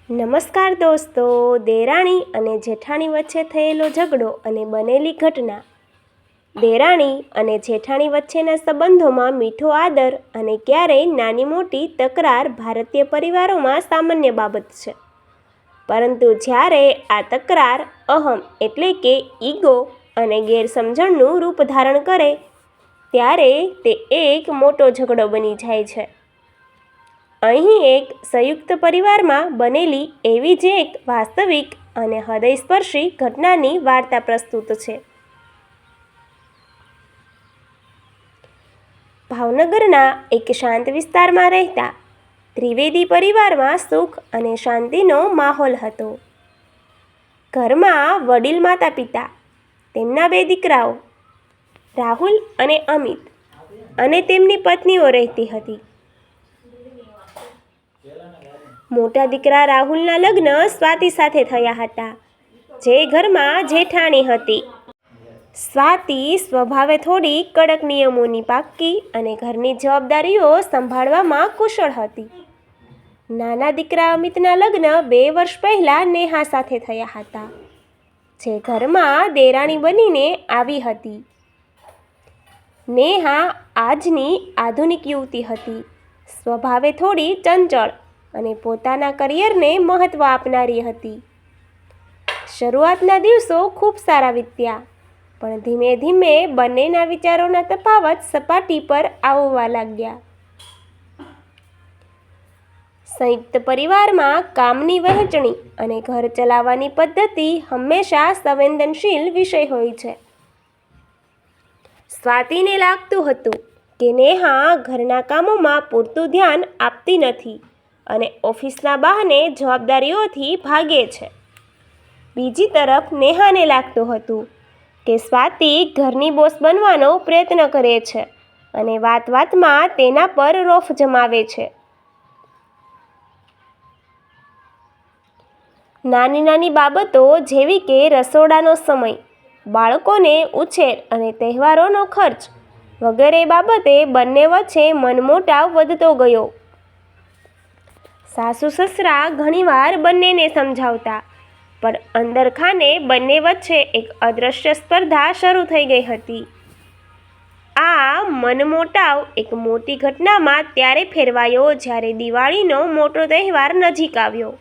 નમસ્કાર દોસ્તો, દેરાણી અને જેઠાણી વચ્ચે થયેલો ઝઘડો અને બનેલી ઘટના. દેરાણી અને જેઠાણી વચ્ચેના સંબંધોમાં મીઠો આદર અને ક્યારેય નાની મોટી તકરાર ભારતીય પરિવારોમાં સામાન્ય બાબત છે. પરંતુ જ્યારે આ તકરાર અહમ એટલે કે ઈગો અને ગેરસમજણનું રૂપ ધારણ કરે ત્યારે તે એક મોટો ઝઘડો બની જાય છે. અહીં એક સંયુક્ત પરિવારમાં બનેલી એવી જ એક વાસ્તવિક અને હૃદયસ્પર્શી ઘટનાની વાર્તા પ્રસ્તુત છે. ભાવનગરના એક શાંત વિસ્તારમાં રહેતા ત્રિવેદી પરિવારમાં સુખ અને શાંતિનો માહોલ હતો. ઘરમાં વડીલ માતા પિતા, તેમના 2 દીકરાઓ રાહુલ અને અમિત અને તેમની પત્નીઓ રહેતી હતી. મોટા દીકરા રાહુલના લગ્ન સ્વાતિ સાથે થયા હતા, જે ઘરમાં જેઠાણી હતી. સ્વાતિ સ્વભાવે થોડી કડક નિયમોની પાક્કી અને ઘરની જવાબદારીઓ સંભાળવામાં કુશળ હતી. નાના દીકરા અમિતના લગ્ન 2 વર્ષ પહેલાં નેહા સાથે થયા હતા, જે ઘરમાં દેરાણી બનીને આવી હતી. નેહા આજની આધુનિક યુવતી હતી, સ્વભાવે થોડી ચંચળ અને પોતાના કરિયરને મહત્ત્વ આપનારી હતી. શરૂઆતના દિવસો ખૂબ સારા વીત્યા, પણ ધીમે ધીમે બંનેના વિચારોના તફાવત સપાટી પર આવવા લાગ્યા. સંયુક્ત પરિવારમાં કામની વહેંચણી અને ઘર ચલાવવાની પદ્ધતિ હંમેશા સંવેદનશીલ વિષય હોય છે. સ્વાતિને લાગતું હતું કે નેહા ઘરના કામોમાં પૂરતું ધ્યાન આપતી નથી અને ઓફિસના બહાને જવાબદારીઓથી ભાગે છે. બીજી તરફ નેહાને લાગતું હતું કે સ્વાતિ ઘરની બોસ બનવાનો પ્રયત્ન કરે છે અને વાતમાં તેના પર રોફ જમાવે છે. નાની નાની બાબતો જેવી કે રસોડાનો સમય, બાળકોને ઉછેર અને તહેવારોનો ખર્ચ વગેરે બાબતે બંને વચ્ચે મનમોટાવ વધતો ગયો. સાસુ સસરા ઘણીવાર બંનેને સમજાવતા, પણ અંદરખાને બંને વચ્ચે એક અદૃશ્ય સ્પર્ધા શરૂ થઈ ગઈ હતી. આ મનમોટાવ એક મોટી ઘટનામાં ત્યારે ફેરવાયો જ્યારે દિવાળીનો મોટો તહેવાર નજીક આવ્યો.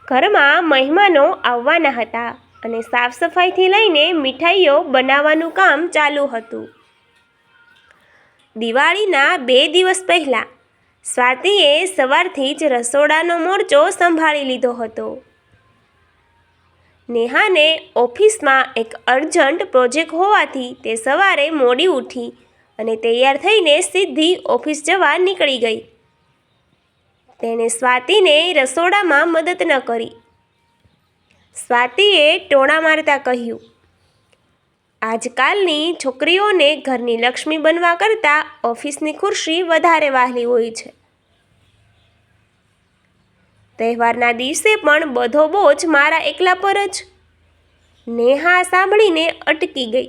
ઘરમાં મહેમાનો આવવાના હતા અને સાફ સફાઈથી લઈને મીઠાઈઓ બનાવવાનું કામ ચાલુ હતું. દિવાળીના 2 દિવસ પહેલાં સ્વાતિએ સવારથી જ રસોડાનો મોરચો સંભાળી લીધો હતો. નેહાને ઓફિસમાં એક અર્જન્ટ પ્રોજેક્ટ હોવાથી તે સવારે મોડી ઉઠી અને તૈયાર થઈને સીધી ઓફિસ જવા નીકળી ગઈ. તેણે સ્વાતિને રસોડામાં મદદ ન કરી. સ્વાતિએ ટોણા મારતા કહ્યું, આજકાલની છોકરીઓને ઘરની લક્ષ્મી બનવા કરતાં ઓફિસની ખુરશી વધારે વહાલી હોય છે. તહેવારના દિવસે પણ બધો બોજ મારા એકલા પર જ. નેહા સાંભળીને અટકી ગઈ.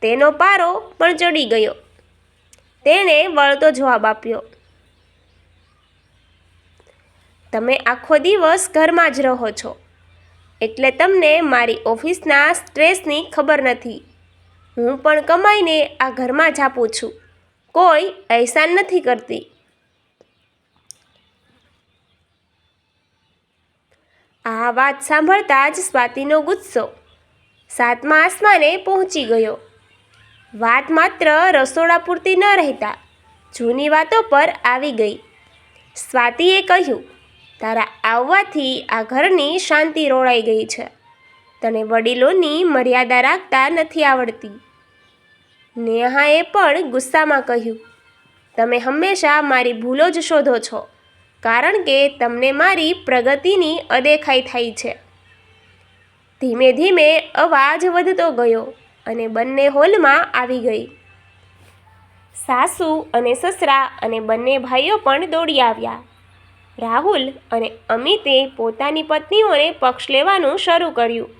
તેનો પારો પણ ચડી ગયો. તેણે વળતો જવાબ આપ્યો, તમે આખો દિવસ ઘરમાં જ રહો છો, એટલે તમને મારી ઓફિસના સ્ટ્રેસની ખબર નથી. હું પણ કમાઈને આ ઘરમાં જ આપું છું, કોઈ અહેસાન નથી કરતી. આ વાત સાંભળતા જ સ્વાતિનો ગુસ્સો 7મા આસમાને પહોંચી ગયો. વાત માત્ર રસોડા પૂરતી ન રહેતા જૂની વાતો પર આવી ગઈ. સ્વાતિએ કહ્યું, તારા આવવાથી આ ઘરની શાંતિ રોળાઈ ગઈ છે. તને વડીલોની મર્યાદા રાખતા નથી આવડતી. નેહાએ પણ ગુસ્સામાં કહ્યું, તમે હંમેશા મારી ભૂલો જ શોધો છો, કારણ કે તમને મારી પ્રગતિની અદેખાઈ થાય છે. ધીમે ધીમે અવાજ વધતો ગયો અને બંને હોલમાં આવી ગઈ. સાસુ અને સસરા અને બંને ભાઈઓ પણ દોડી આવ્યા. રાહુલ અને અમિતે પોતાની પત્નીઓને પક્ષ લેવાનું શરૂ કર્યું,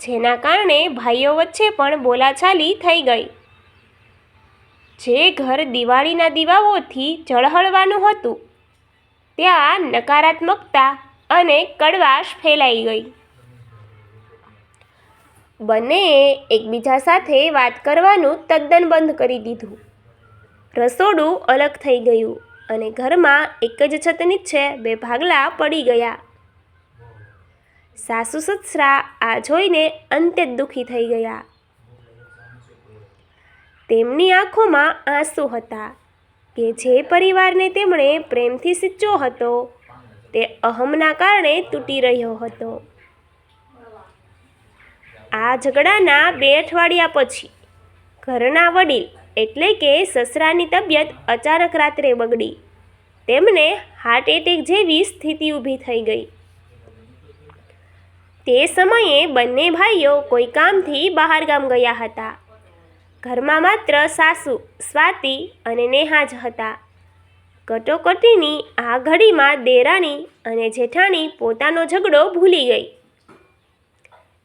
જેના કારણે ભાઈઓ વચ્ચે પણ બોલાચાલી થઈ ગઈ. જે ઘર દિવાળીના દીવાઓથી ઝળહળવાનું હતું ત્યાં નકારાત્મકતા અને કડવાશ ફેલાઈ ગઈ. બંનેએ એકબીજા સાથે વાત કરવાનું તદ્દન બંધ કરી દીધું. રસોડું અલગ થઈ ગયું અને ઘરમાં એક જ છત નીચે બે ભાગલા પડી ગયા. સાસુ સસરા આ જોઈને અંતે દુઃખી થઈ ગયા. તેમની આંખોમાં આંસુ હતા કે જે પરિવારને તેમણે પ્રેમથી સિંચ્યો હતો તે અહમના કારણે તૂટી રહ્યો હતો. આ ઝઘડાના 2 અઠવાડિયા પછી ઘરના વડીલ એટલે કે સસરાની તબિયત અચાનક રાત્રે બગડી. તેમને હાર્ટ એટેક જેવી સ્થિતિ ઊભી થઈ ગઈ. તે સમયે બંને ભાઈઓ કોઈ કામથી બહાર ગામ ગયા હતા. ઘરમાં માત્ર સાસુ સ્વાતિ અને નેહા જ હતા. કટોકટીની આ ઘડીમાં દેરાણી અને જેઠાણી પોતાનો ઝઘડો ભૂલી ગઈ.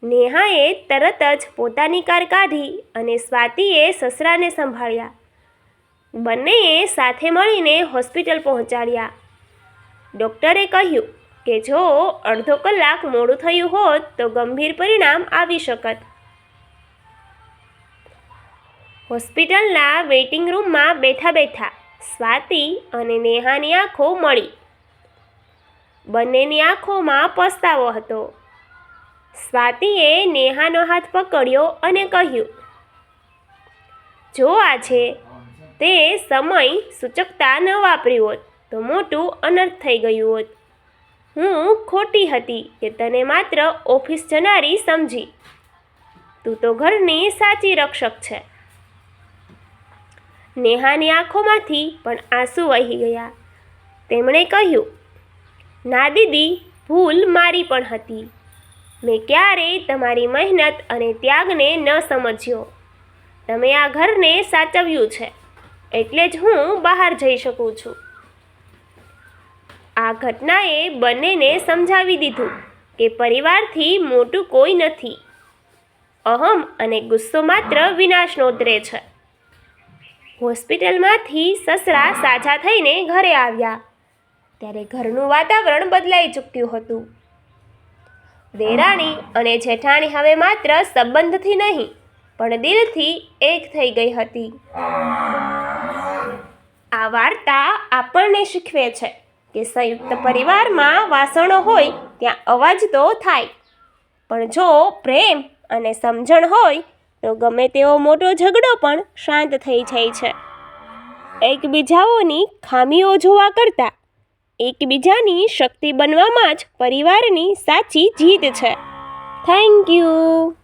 નેહાએ તરત જ પોતાની કાર કાઢી અને સ્વાતિએ સસરાને સંભાળ્યા. બંનેએ સાથે મળીને હોસ્પિટલ પહોંચાડ્યા. ડૉક્ટરે કહ્યું કે જો અડધો કલાક મોડું થયું હોત તો ગંભીર પરિણામ આવી શકત. હોસ્પિટલના વેઇટિંગ રૂમમાં બેઠા બેઠા સ્વાતિ અને નેહાની આંખો મળી. બંનેની આંખોમાં પસ્તાવો હતો. સ્વાતિએ નેહાનો હાથ પકડ્યો અને કહ્યું, જો આજે તે સમય સૂચકતા ન વાપરી હોત તો મોટું અનર્થ થઈ ગયું હોત. હું ખોટી હતી કે તને માત્ર ઓફિસ જનારી સમજી. તું તો ઘરની સાચી રક્ષક છે. નેહાની આંખોમાંથી પણ આંસુ વહી ગયા. તેમણે કહ્યું, ના દીદી, ભૂલ મારી પણ હતી. મેં ક્યારેય તમારી મહેનત અને ત્યાગને ન સમજ્યો. તમે આ ઘરને સાચવ્યું છે એટલે જ હું બહાર જઈ શકું છું. આ ઘટનાએ બંનેને સમજાવી દીધું કે પરિવારથી મોટું કોઈ નથી. અહમ અને ગુસ્સો માત્ર વિનાશ નોતરે છે. હોસ્પિટલમાંથી સસરા સાજા થઈને ઘરે આવ્યા ત્યારે ઘરનું વાતાવરણ બદલાઈ ચૂક્યું હતું. દેરાણી અને જેઠાણી હવે માત્ર સંબંધથી નહીં પણ દિલથી એક થઈ ગઈ હતી. આ વાર્તા આપણને શીખવે છે કે સંયુક્ત પરિવારમાં વાસણો હોય ત્યાં અવાજ તો થાય, પણ જો પ્રેમ અને સમજણ હોય તો ગમે તેવો મોટો ઝઘડો પણ શાંત થઈ જાય છે. એકબીજાઓની ખામીઓ જોવા કરતાં એકબીજાની શક્તિ બનવામાં જ પરિવારની સાચી જીત છે. Thank you.